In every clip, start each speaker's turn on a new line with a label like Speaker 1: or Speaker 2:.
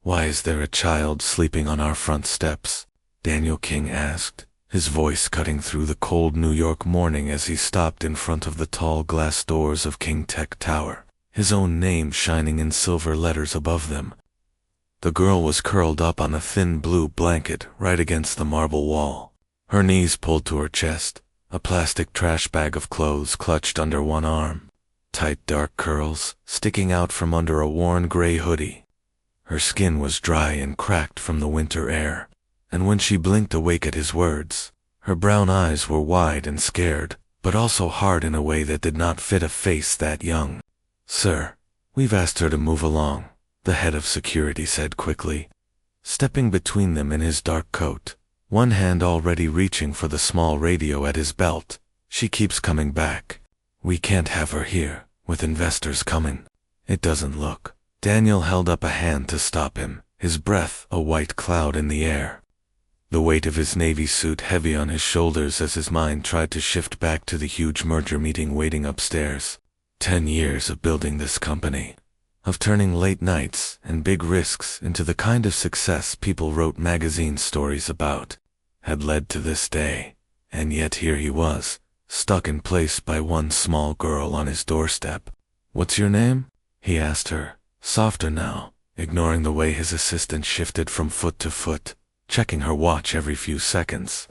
Speaker 1: "Why is there a child sleeping on our front steps?" Daniel King asked, his voice cutting through the cold New York morning as he stopped in front of the tall glass doors of King Tech Tower, his own name shining in silver letters above them. The girl was curled up on a thin blue blanket right against the marble wall, her knees pulled to her chest, a plastic trash bag of clothes clutched under one arm, tight dark curls sticking out from under a worn gray hoodie. Her skin was dry and cracked from the winter air, and when she blinked awake at his words, her brown eyes were wide and scared, but also hard in a way that did not fit a face that young. "Sir, we've asked her to move along," the head of security said quickly, stepping between them in his dark coat, one hand already reaching for the small radio at his belt. "She keeps coming back. We can't have her here, with investors coming. It doesn't look." Daniel held up a hand to stop him, his breath a white cloud in the air, the weight of his navy suit heavy on his shoulders as his mind tried to shift back to the huge merger meeting waiting upstairs. 10 years of building this company, of turning late nights and big risks into the kind of success people wrote magazine stories about, had led to this day, and yet here he was, stuck in place by one small girl on his doorstep. "What's your name?" he asked her, softer now, ignoring the way his assistant shifted from foot to foot, checking her watch every few seconds.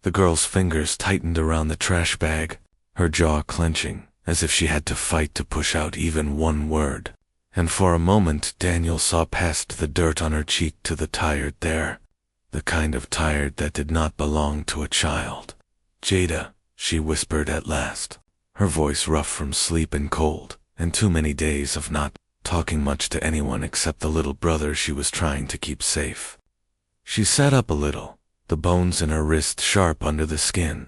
Speaker 1: The girl's fingers tightened around the trash bag, her jaw clenching, as if she had to fight to push out even one word. And for a moment Daniel saw past the dirt on her cheek to the tired there, the kind of tired that did not belong to a child. "Jada," she whispered at last, her voice rough from sleep and cold, and too many days of not talking much to anyone except the little brother she was trying to keep safe. She sat up a little, the bones in her wrist sharp under the skin,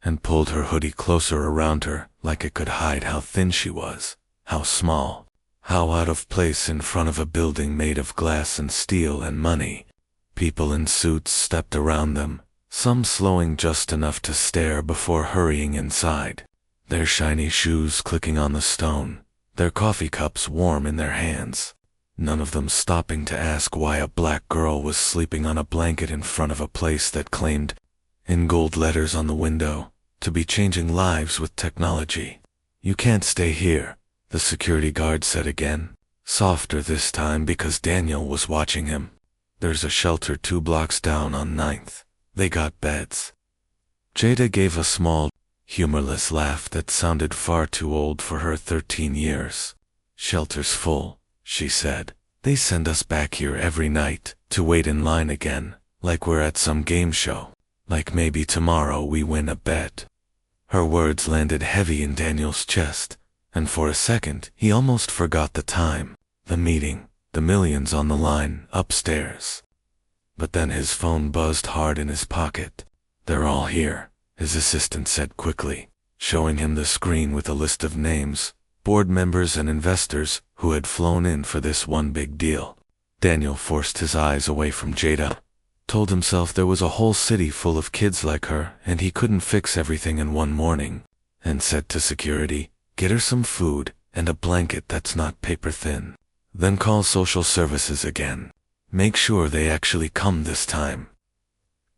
Speaker 1: and pulled her hoodie closer around her like it could hide how thin she was, how small, how out of place in front of a building made of glass and steel and money. People in suits stepped around them, some slowing just enough to stare before hurrying inside, their shiny shoes clicking on the stone, their coffee cups warm in their hands, none of them stopping to ask why a black girl was sleeping on a blanket in front of a place that claimed, in gold letters on the window, to be changing lives with technology. "You can't stay here," the security guard said again, softer this time because Daniel was watching him. "There's a shelter 2 blocks down on 9th. They got beds." Jada gave a small, humorless laugh that sounded far too old for her 13 years. "Shelter's full," she said. "They send us back here every night to wait in line again, like we're at some game show, like maybe tomorrow we win a bet." Her words landed heavy in Daniel's chest, and for a second he almost forgot the time, the meeting, the millions on the line upstairs. But then his phone buzzed hard in his pocket. "They're all here," his assistant said quickly, showing him the screen with a list of names, board members and investors who had flown in for this one big deal. Daniel forced his eyes away from Jada, told himself there was a whole city full of kids like her and he couldn't fix everything in one morning, and said to security, "Get her some food and a blanket that's not paper thin. Then call social services again. Make sure they actually come this time."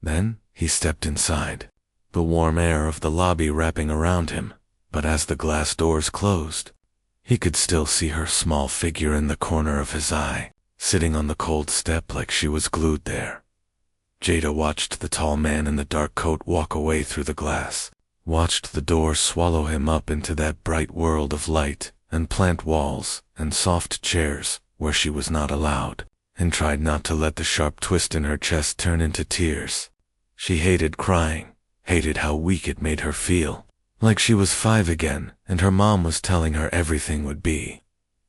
Speaker 1: Then he stepped inside, the warm air of the lobby wrapping around him, but as the glass doors closed, he could still see her small figure in the corner of his eye, sitting on the cold step like she was glued there. Jada watched the tall man in the dark coat walk away through the glass, watched the door swallow him up into that bright world of light and plant walls and soft chairs where she was not allowed, and tried not to let the sharp twist in her chest turn into tears. She hated crying, hated how weak it made her feel, like she was 5 again and her mom was telling her everything would be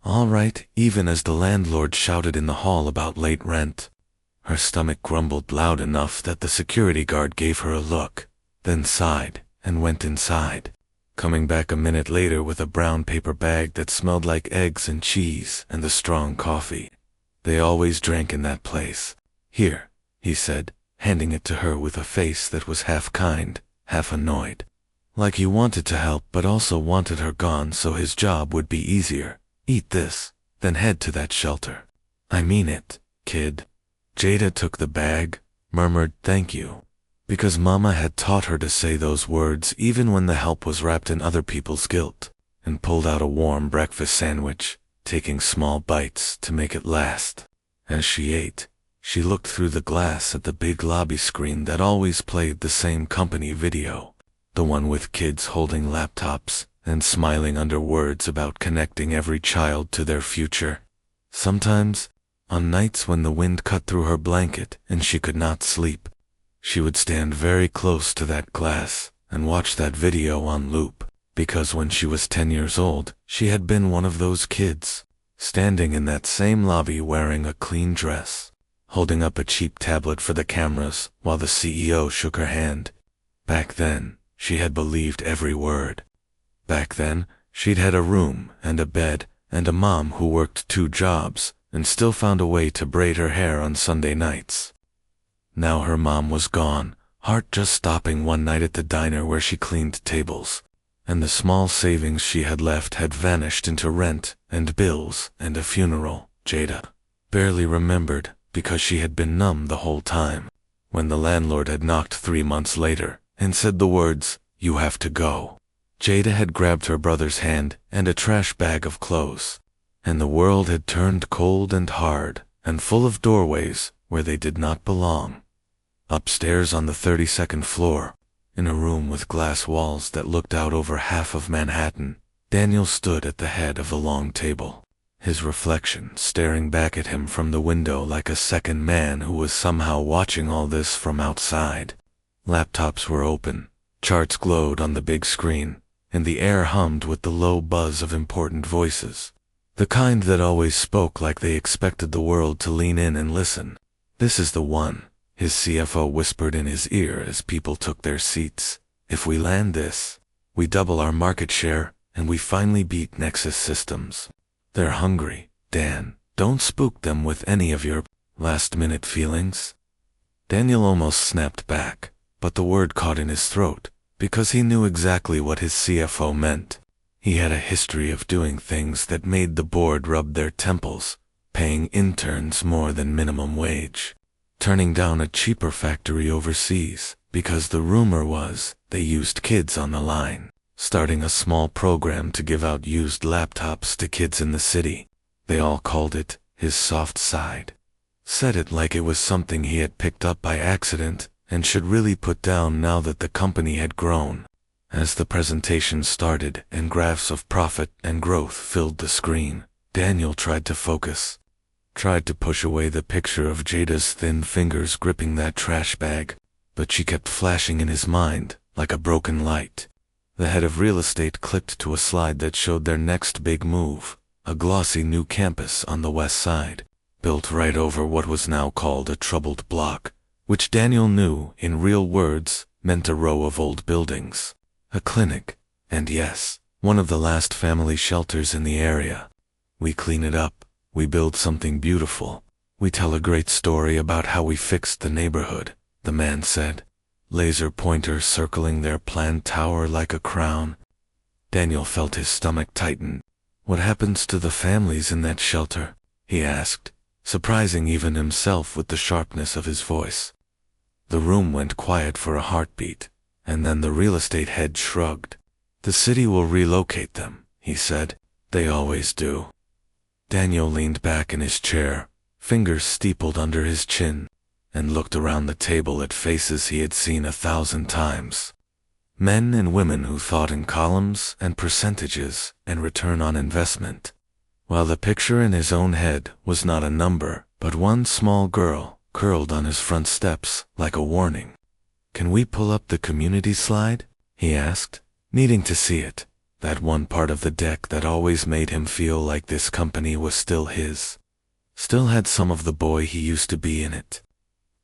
Speaker 1: all right, even as the landlord shouted in the hall about late rent. Her stomach grumbled loud enough that the security guard gave her a look, then sighed and went inside, coming back a minute later with a brown paper bag that smelled like eggs and cheese and the strong coffee they always drank in that place. "Here," he said, handing it to her with a face that was half kind, half annoyed, like he wanted to help but also wanted her gone so his job would be easier. "Eat this, then head to that shelter. I mean it. kid." Jada took the bag, murmured thank you, because Mama had taught her to say those words even when the help was wrapped in other people's guilt, and pulled out a warm breakfast sandwich, taking small bites to make it last. As she ate, she looked through the glass at the big lobby screen that always played the same company video, the one with kids holding laptops and smiling under words about connecting every child to their future. Sometimes, on nights when the wind cut through her blanket and she could not sleep, she would stand very close to that glass and watch that video on loop, because when she was 10 years old, she had been one of those kids, standing in that same lobby wearing a clean dress, holding up a cheap tablet for the cameras while the CEO shook her hand. Back then, she had believed every word. Back then, she'd had a room and a bed and a mom who worked 2 jobs and still found a way to braid her hair on Sunday nights. Now her mom was gone, heart just stopping one night at the diner where she cleaned tables, and the small savings she had left had vanished into rent and bills and a funeral. Jada barely remembered because she had been numb the whole time. When the landlord had knocked 3 months later and said the words, "You have to go," Jada had grabbed her brother's hand and a trash bag of clothes, and the world had turned cold and hard and full of doorways where they did not belong. Upstairs on the 32nd floor, in a room with glass walls that looked out over half of Manhattan, Daniel stood at the head of a long table, his reflection staring back at him from the window like a second man who was somehow watching all this from outside. Laptops were open, charts glowed on the big screen, and the air hummed with the low buzz of important voices, the kind that always spoke like they expected the world to lean in and listen. "This is the one," his CFO whispered in his ear as people took their seats. "If we land this, we double our market share and we finally beat Nexus Systems. They're hungry, Dan. Don't spook them with any of your last-minute feelings." Daniel almost snapped back, but the word caught in his throat, because he knew exactly what his CFO meant. He had a history of doing things that made the board rub their temples, paying interns more than minimum wage, turning down a cheaper factory overseas because the rumor was they used kids on the line, starting a small program to give out used laptops to kids in the city. They all called it his soft side. Said it like it was something he had picked up by accident and should really put down now that the company had grown. As the presentation started and graphs of profit and growth filled the screen, Daniel tried to focus, tried to push away the picture of Jada's thin fingers gripping that trash bag, but she kept flashing in his mind like a broken light. The head of real estate clicked to a slide that showed their next big move, a glossy new campus on the west side, built right over what was now called a troubled block, which Daniel knew, in real words, meant a row of old buildings, a clinic, and yes, one of the last family shelters in the area. "We clean it up, we build something beautiful, we tell a great story about how we fixed the neighborhood," the man said, laser pointer circling their planned tower like a crown. Daniel felt his stomach tighten. "What happens to the families in that shelter?" he asked, surprising even himself with the sharpness of his voice. The room went quiet for a heartbeat, and then the real estate head shrugged. "The city will relocate them," he said. "They always do." Daniel leaned back in his chair, fingers steepled under his chin, and looked around the table at faces he had seen 1,000 times. Men and women who thought in columns and percentages and return on investment, while the picture in his own head was not a number, but one small girl curled on his front steps like a warning. "Can we pull up the community slide?" he asked, needing to see it, that one part of the deck that always made him feel like this company was still his, still had some of the boy he used to be in it.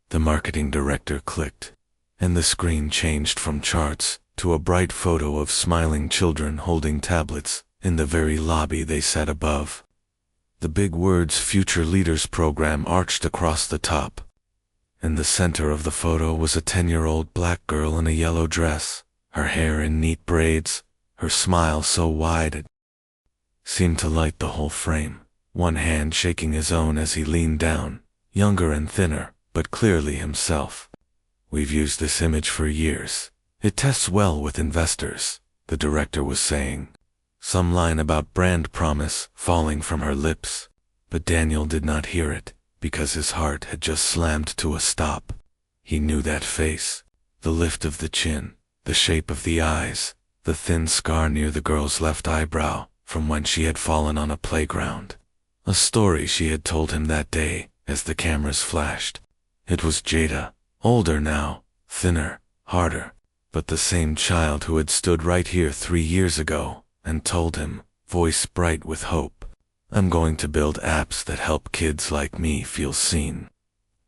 Speaker 1: The marketing director clicked, and the screen changed from charts to a bright photo of smiling children holding tablets in the very lobby they sat above. The big words "Future Leaders Program" arched across the top. In the center of the photo was a 10-year-old black girl in a yellow dress, her hair in neat braids, her smile so wide it seemed to light the whole frame, one hand shaking his own as he leaned down, younger and thinner, but clearly himself. "We've used this image for years. It tests well with investors," the director was saying. Some line about brand promise falling from her lips, but Daniel did not hear it, because his heart had just slammed to a stop. He knew that face, the lift of the chin, the shape of the eyes, the thin scar near the girl's left eyebrow, from when she had fallen on a playground. A story she had told him that day, as the cameras flashed. It was Jada, older now, thinner, harder, but the same child who had stood right here 3 years ago, and told him, voice bright with hope, "I'm going to build apps that help kids like me feel seen."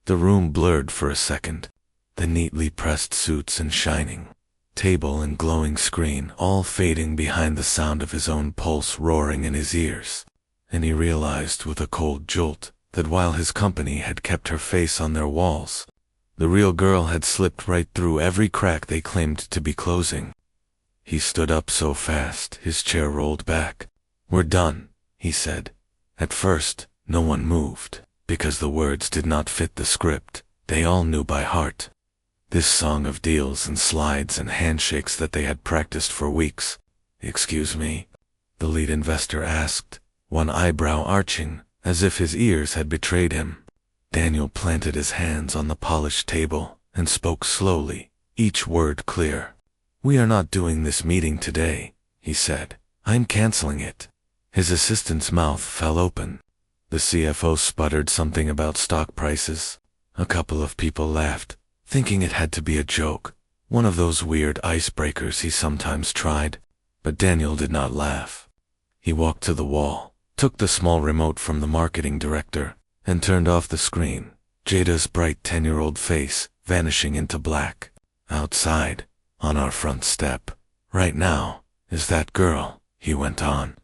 Speaker 1: The room blurred for a second. The neatly pressed suits and shining table and glowing screen all fading behind the sound of his own pulse roaring in his ears. And he realized with a cold jolt that while his company had kept her face on their walls, the real girl had slipped right through every crack they claimed to be closing. He stood up so fast his chair rolled back. "We're done," he said. At first, no one moved, because the words did not fit the script. They all knew by heart this song of deals and slides and handshakes that they had practiced for weeks. "Excuse me?" the lead investor asked, one eyebrow arching, as if his ears had betrayed him. Daniel planted his hands on the polished table and spoke slowly, each word clear. "We are not doing this meeting today," he said. "I'm canceling it." His assistant's mouth fell open. The CFO sputtered something about stock prices. A couple of people laughed, thinking it had to be a joke, one of those weird icebreakers he sometimes tried. But Daniel did not laugh. He walked to the wall, took the small remote from the marketing director, and turned off the screen, Jada's bright 10-year-old face vanishing into black. "Outside, on our front step, right now, is that girl," he went on,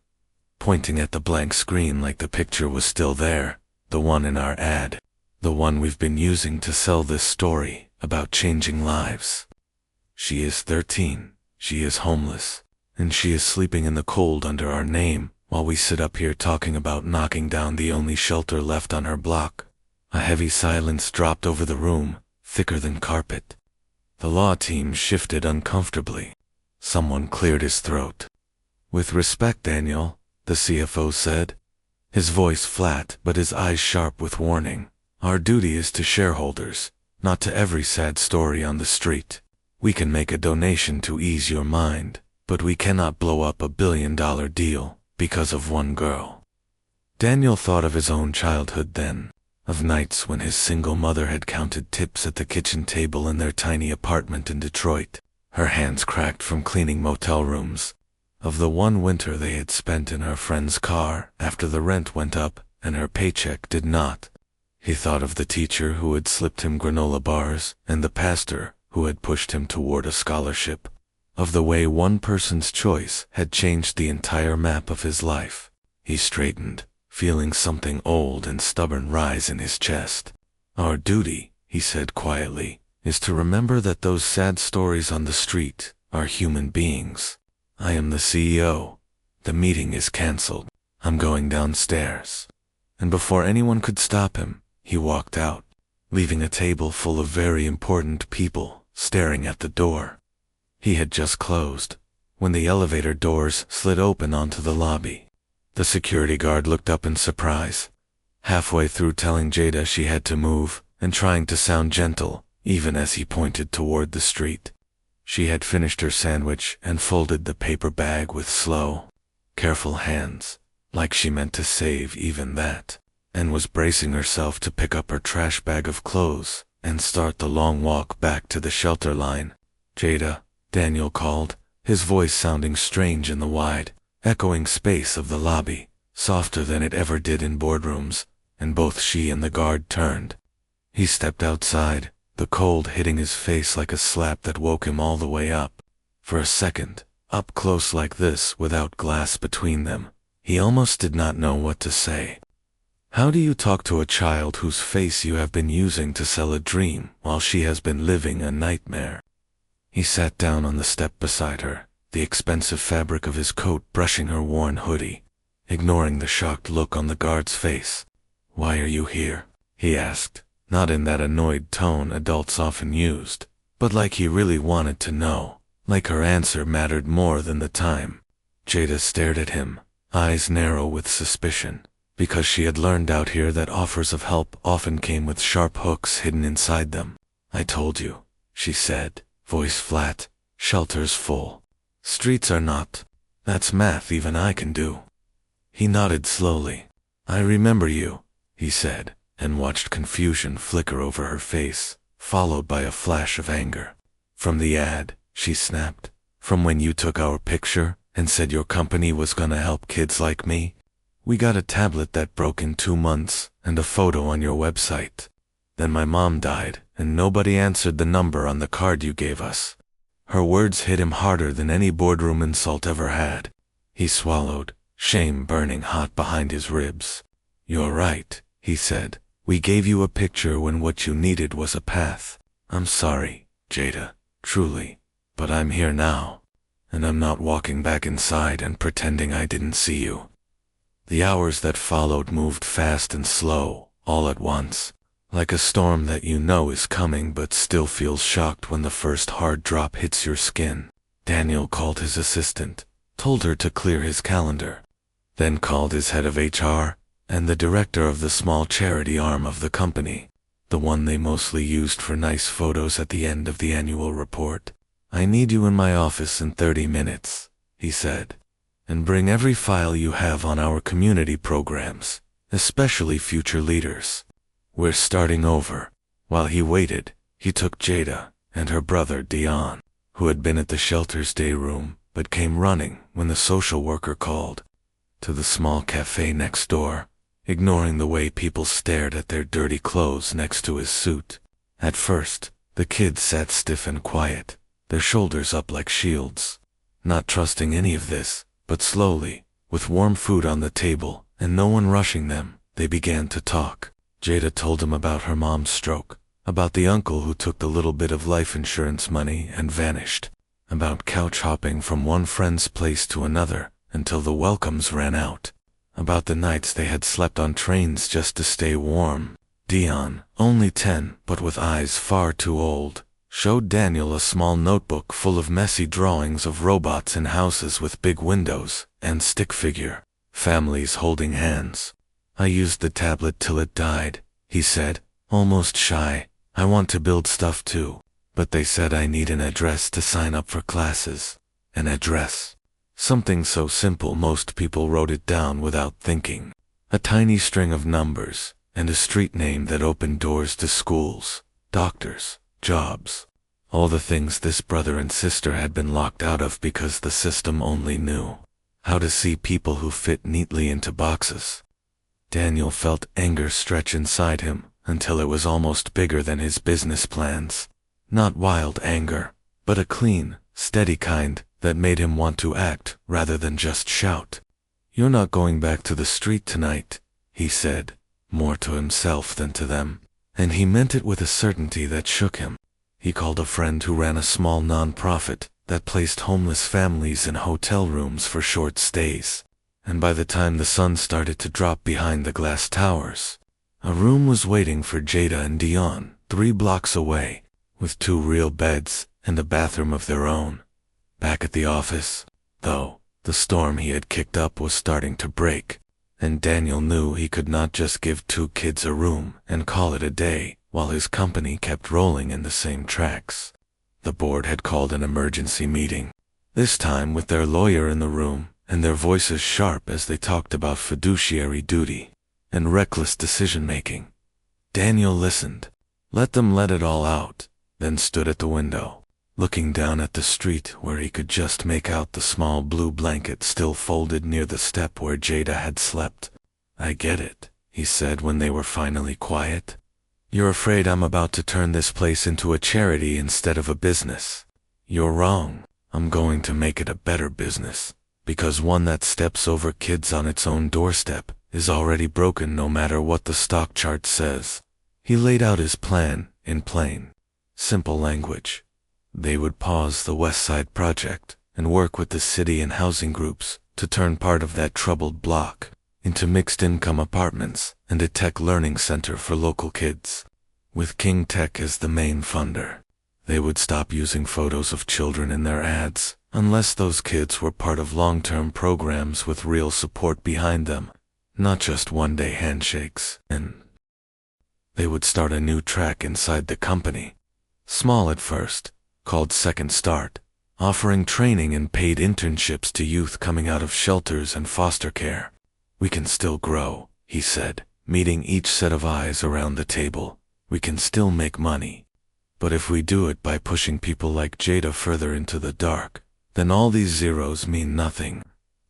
Speaker 1: pointing at the blank screen like the picture was still there, "the one in our ad, the one we've been using to sell this story about changing lives. She is 13, she is homeless, and she is sleeping in the cold under our name while we sit up here talking about knocking down the only shelter left on her block." A heavy silence dropped over the room, thicker than carpet. The law team shifted uncomfortably. Someone cleared his throat. "With respect, Daniel," the CFO said, his voice flat but his eyes sharp with warning, "our duty is to shareholders, not to every sad story on the street. We can make a donation to ease your mind, but we cannot blow up a billion-dollar deal because of one girl." Daniel thought of his own childhood then, of nights when his single mother had counted tips at the kitchen table in their tiny apartment in Detroit, her hands cracked from cleaning motel rooms, of the one winter they had spent in her friend's car after the rent went up and her paycheck did not. He thought of the teacher who had slipped him granola bars and the pastor who had pushed him toward a scholarship, of the way one person's choice had changed the entire map of his life. He straightened, feeling something old and stubborn rise in his chest. "Our duty," he said quietly, "is to remember that those sad stories on the street are human beings. I am the CEO. The meeting is canceled. I'm going downstairs." And before anyone could stop him, he walked out, leaving a table full of very important people staring at the door he had just closed. When the elevator doors slid open onto the lobby, the security guard looked up in surprise, halfway through telling Jada she had to move and trying to sound gentle, even as he pointed toward the street. She had finished her sandwich and folded the paper bag with slow, careful hands, like she meant to save even that, and was bracing herself to pick up her trash bag of clothes and start the long walk back to the shelter line. "Jada," Daniel called, his voice sounding strange in the wide, echoing space of the lobby, softer than it ever did in boardrooms, and both she and the guard turned. He stepped outside, the cold hitting his face like a slap that woke him all the way up. For a second, up close like this without glass between them, he almost did not know what to say. How do you talk to a child whose face you have been using to sell a dream while she has been living a nightmare? He sat down on the step beside her, the expensive fabric of his coat brushing her worn hoodie, ignoring the shocked look on the guard's face. "Why are you here?" he asked, not in that annoyed tone adults often used, but like he really wanted to know, like her answer mattered more than the time. Jada stared at him, eyes narrow with suspicion, because she had learned out here that offers of help often came with sharp hooks hidden inside them. I told you, she said, voice flat, shelters full. Streets are not. That's math even I can do. He nodded slowly. I remember you, he said, and watched confusion flicker over her face, followed by a flash of anger. From the ad, she snapped. From when you took our picture and said your company was gonna help kids like me? We got a tablet that broke in 2 months and a photo on your website. Then my mom died and nobody answered the number on the card you gave us. Her words hit him harder than any boardroom insult ever had. He swallowed, shame burning hot behind his ribs. You're right, he said. We gave you a picture when what you needed was a path. I'm sorry, Jada, truly, but I'm here now, and I'm not walking back inside and pretending I didn't see you. The hours that followed moved fast and slow, all at once, like a storm that you know is coming but still feels shocked when the first hard drop hits your skin. Daniel called his assistant, told her to clear his calendar, then called his head of HR and the director of the small charity arm of the company, the one they mostly used for nice photos at the end of the annual report. I need you in my office in 30 minutes, he said, and bring every file you have on our community programs, especially future leaders. We're starting over. While he waited, he took Jada and her brother Dion, who had been at the shelter's day room but came running when the social worker called, to the small cafe next door, ignoring the way people stared at their dirty clothes next to his suit. At first, the kids sat stiff and quiet, their shoulders up like shields, not trusting any of this, but slowly, with warm food on the table and no one rushing them, they began to talk. Jada told him about her mom's stroke, about the uncle who took the little bit of life insurance money and vanished, about couch hopping from one friend's place to another until the welcomes ran out, about the nights they had slept on trains just to stay warm. Dion, only 10 but with eyes far too old, showed Daniel a small notebook full of messy drawings of robots in houses with big windows and stick figure families holding hands. I used the tablet till it died, he said, almost shy. I want to build stuff too, but they said I need an address to sign up for classes. An address. Something so simple most people wrote it down without thinking. A tiny string of numbers, and a street name that opened doors to schools, doctors, jobs. All the things this brother and sister had been locked out of because the system only knew how to see people who fit neatly into boxes. Daniel felt anger stretch inside him until it was almost bigger than his business plans. Not wild anger, but a clean, steady kind that made him want to act rather than just shout. You're not going back to the street tonight, he said, more to himself than to them, and he meant it with a certainty that shook him. He called a friend who ran a small non-profit that placed homeless families in hotel rooms for short stays. And by the time the sun started to drop behind the glass towers, a room was waiting for Jada and Dion 3 blocks away, with 2 real beds and a bathroom of their own. Back at the office, though, the storm he had kicked up was starting to break, and Daniel knew he could not just give 2 kids a room and call it a day while his company kept rolling in the same tracks. The board had called an emergency meeting, this time with their lawyer in the room, and their voices sharp as they talked about fiduciary duty and reckless decision-making. Daniel listened, let them let it all out, then stood at the window, looking down at the street where he could just make out the small blue blanket still folded near the step where Jada had slept. I get it, he said when they were finally quiet. You're afraid I'm about to turn this place into a charity instead of a business. You're wrong. I'm going to make it a better business. Because one that steps over kids on its own doorstep is already broken no matter what the stock chart says. He laid out his plan in plain, simple language. They would pause the West Side project and work with the city and housing groups to turn part of that troubled block, into mixed-income apartments and a tech learning center for local kids. With King Tech as the main funder, they would stop using photos of children in their ads unless those kids were part of long-term programs with real support behind them, not just one-day handshakes. And they would start a new track inside the company, small at first, called Second Start, offering training and paid internships to youth coming out of shelters and foster care. "We can still grow," he said, meeting each set of eyes around the table. "We can still make money. But if we do it by pushing people like Jada further into the dark, then all these zeros mean nothing."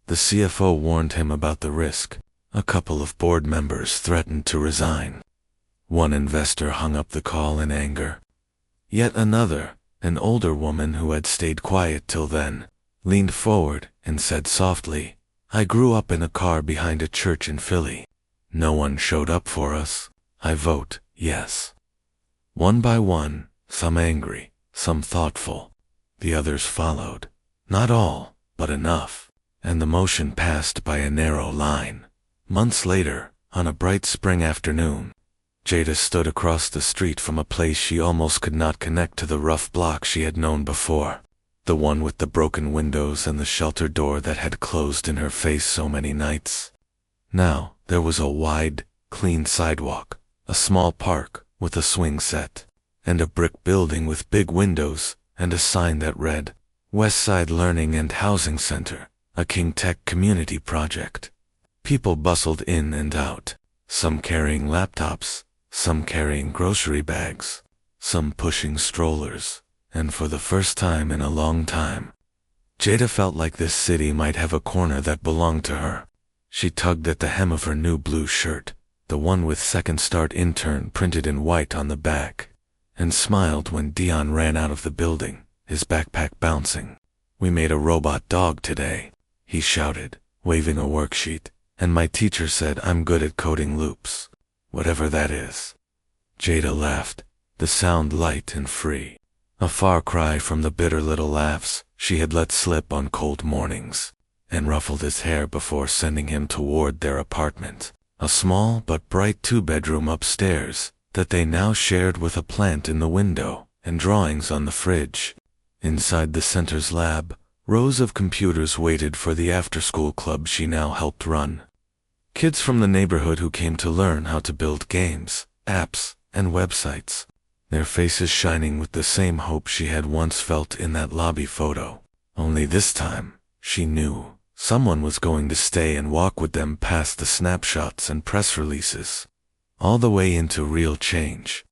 Speaker 1: The CFO warned him about the risk. A couple of board members threatened to resign. One investor hung up the call in anger. Yet another, an older woman who had stayed quiet till then, leaned forward and said softly, "I grew up in a car behind a church in Philly. No one showed up for us. I vote yes." One by one, some angry, some thoughtful, the others followed. Not all, but enough, and the motion passed by a narrow line. Months later, on a bright spring afternoon, Jada stood across the street from a place she almost could not connect to the rough block she had known before, the one with the broken windows and the shelter door that had closed in her face so many nights. Now, there was a wide, clean sidewalk, a small park with a swing set, and a brick building with big windows and a sign that read, "Westside Learning and Housing Center, a King Tech community project." People bustled in and out, some carrying laptops, some carrying grocery bags, some pushing strollers, and for the first time in a long time, Jada felt like this city might have a corner that belonged to her. She tugged at the hem of her new blue shirt, the one with Second Start Intern printed in white on the back, and smiled when Dion ran out of the building, his backpack bouncing. "We made a robot dog today," he shouted, waving a worksheet, "and my teacher said I'm good at coding loops. Whatever that is." Jada laughed, the sound light and free, a far cry from the bitter little laughs she had let slip on cold mornings, and ruffled his hair before sending him toward their apartment, a small but bright two-bedroom upstairs that they now shared with a plant in the window and drawings on the fridge. Inside the center's lab, rows of computers waited for the after-school club she now helped run. Kids from the neighborhood who came to learn how to build games, apps, and websites, their faces shining with the same hope she had once felt in that lobby photo. Only this time, she knew, someone was going to stay and walk with them past the snapshots and press releases, all the way into real change.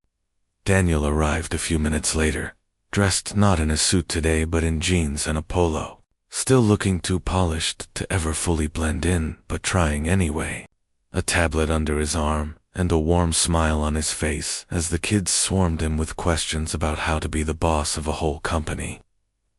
Speaker 1: Daniel arrived a few minutes later, dressed not in a suit today but in jeans and a polo. Still looking too polished to ever fully blend in, but trying anyway. A tablet under his arm, and a warm smile on his face as the kids swarmed him with questions about how to be the boss of a whole company.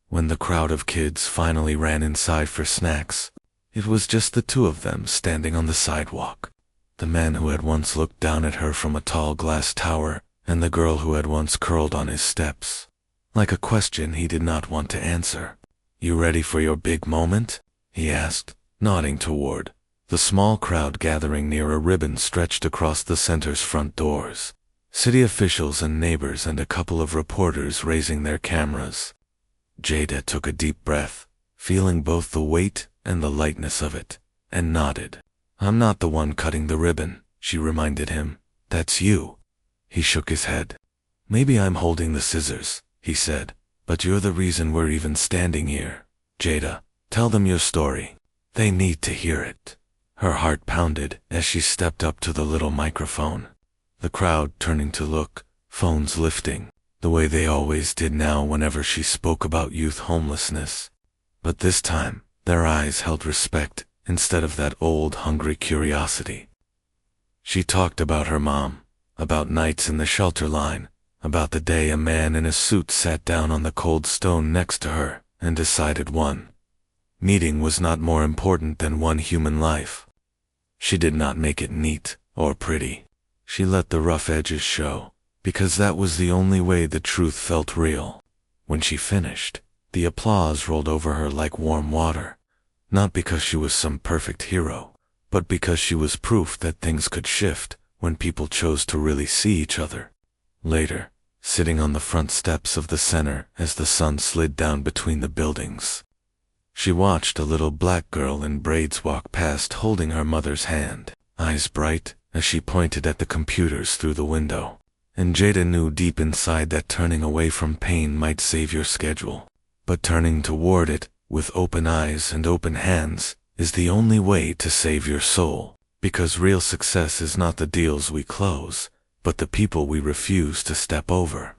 Speaker 1: When the crowd of kids finally ran inside for snacks, it was just the two of them standing on the sidewalk. The man who had once looked down at her from a tall glass tower, and the girl who had once curled on his steps, like a question he did not want to answer. "You ready for your big moment?" he asked, nodding toward the small crowd gathering near a ribbon stretched across the center's front doors. City officials and neighbors and a couple of reporters raising their cameras. Jada took a deep breath, feeling both the weight and the lightness of it, and nodded. "I'm not the one cutting the ribbon," she reminded him. "That's you." He shook his head. "Maybe I'm holding the scissors," he said. "But you're the reason we're even standing here. Jada, tell them your story. They need to hear it." Her heart pounded as she stepped up to the little microphone. The crowd turning to look, phones lifting, the way they always did now whenever she spoke about youth homelessness. But this time, their eyes held respect instead of that old hungry curiosity. She talked about her mom, about nights in the shelter line, about the day a man in a suit sat down on the cold stone next to her and decided one meeting was not more important than one human life. She did not make it neat or pretty. She let the rough edges show, because that was the only way the truth felt real. When she finished, the applause rolled over her like warm water, not because she was some perfect hero, but because she was proof that things could shift when people chose to really see each other. Later, sitting on the front steps of the center as the sun slid down between the buildings, she watched a little black girl in braids walk past holding her mother's hand, eyes bright as she pointed at the computers through the window. And Jada knew deep inside that turning away from pain might save your schedule, but turning toward it with open eyes and open hands is the only way to save your soul, because real success is not the deals we close, but the people we refuse to step over.